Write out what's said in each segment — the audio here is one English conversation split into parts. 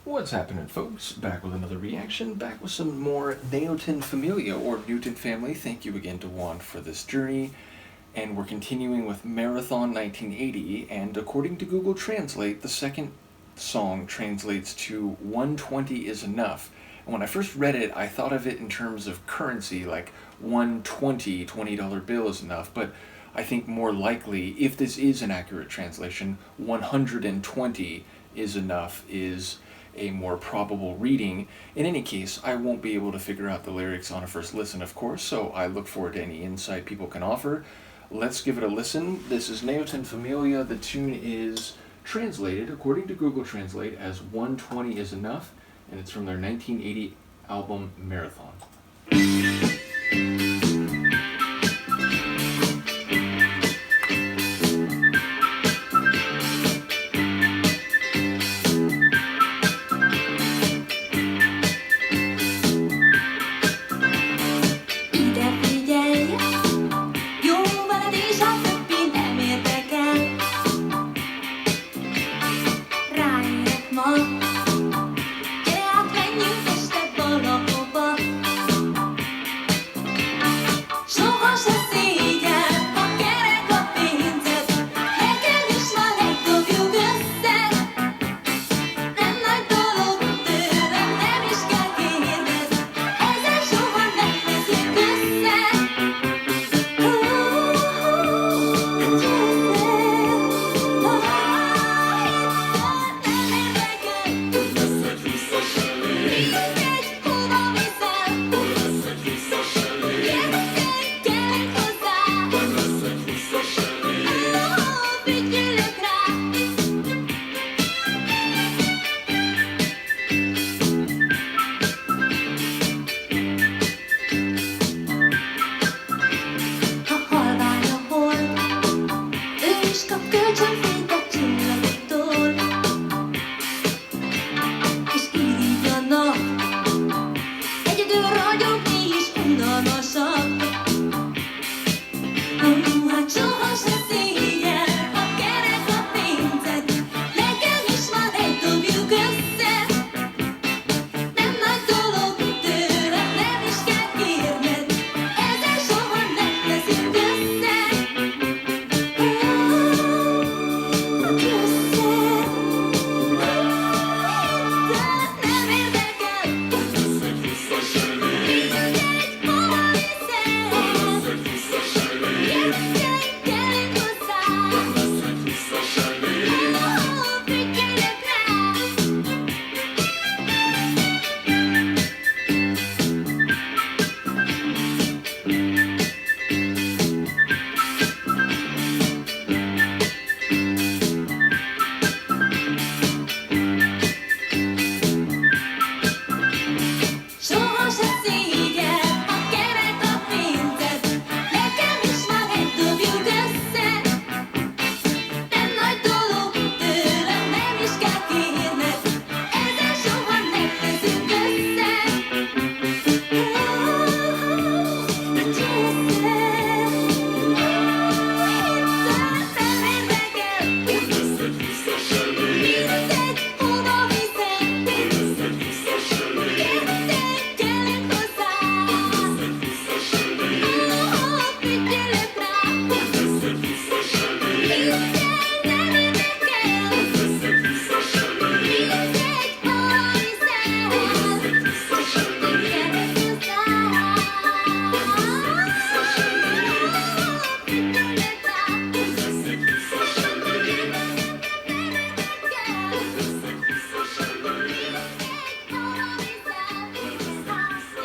What's happening, folks? Back with another reaction, back with some more Neoton Familia, or Newton Family. Thank you again to Juan for this journey. And we're continuing with Marathon 1980, and according to Google Translate, the second song translates to 120 is enough. And when I first read it, I thought of it in terms of currency, like 120 $20 bill is enough, but I think more likely, if this is an accurate translation, 120 is enough is a more probable reading. In any case, I won't be able to figure out the lyrics on a first listen, of course, so I look forward to any insight people can offer. Let's give it a listen. This is Neoton Familia. The tune is translated, according to Google Translate, as 120 is enough, and it's from their 1980 album Marathon.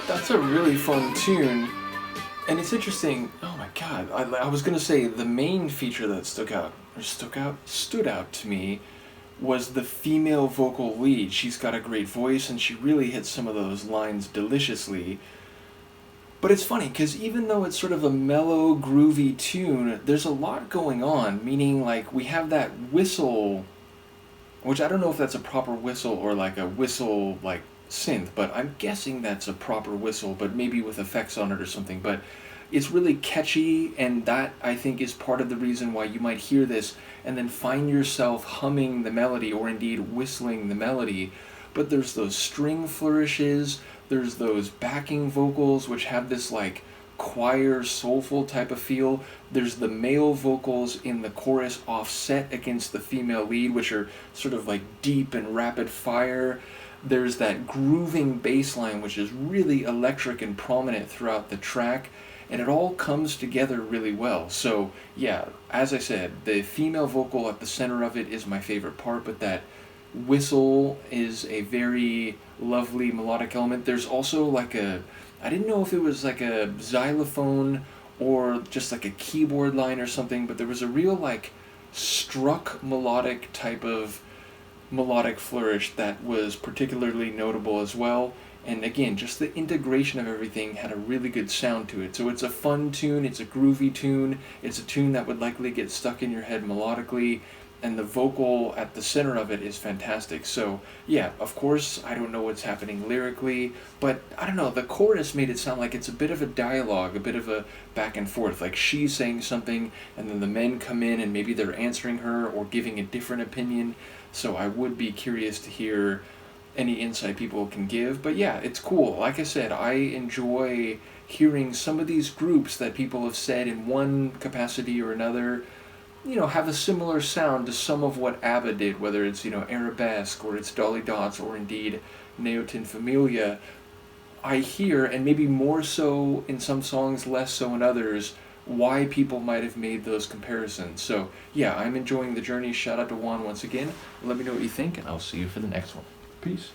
That's a really fun tune, and it's interesting. Oh my god, I was gonna say the main feature that stood out to me was the female vocal lead. She's got a great voice and she really hits some of those lines deliciously. But it's funny because even though it's sort of a mellow, groovy tune, there's a lot going on, meaning like we have that whistle, which I don't know if that's a proper whistle or like a whistle like synth, but I'm guessing that's a proper whistle, but maybe with effects on it or something. But it's really catchy, and that I think is part of the reason why you might hear this and then find yourself humming the melody or indeed whistling the melody. but there's those string flourishes, there's those backing vocals which have this like choir soulful type of feel. There's the male vocals in the chorus offset against the female lead, which are sort of like deep and rapid fire. There's that grooving bass line, which is really electric and prominent throughout the track, and it all comes together really well. So yeah, as I said, the female vocal at the center of it is my favorite part, but that whistle is a very lovely melodic element. There's also like I didn't know if it was like a xylophone or just like a keyboard line or something, but there was a real like struck melodic type of melodic flourish that was particularly notable as well. And again, just the integration of everything had a really good sound to it. So it's a fun tune, it's a groovy tune, it's a tune that would likely get stuck in your head melodically, and the vocal at the center of it is fantastic. So yeah, of course, I don't know what's happening lyrically, but I don't know, the chorus made it sound like it's a bit of a dialogue, a bit of a back and forth, like she's saying something, and then the men come in and maybe they're answering her or giving a different opinion. So I would be curious to hear any insight people can give. But yeah, it's cool. Like I said, I enjoy hearing some of these groups that people have said in one capacity or another, you know, have a similar sound to some of what ABBA did, whether it's, you know, Arabesque or it's Dolly Dots or indeed Neoton Familia. I hear, and maybe more so in some songs, less so in others, why people might have made those comparisons. So yeah, I'm enjoying the journey. Shout out to Juan once again. Let me know what you think, and I'll see you for the next one. Peace.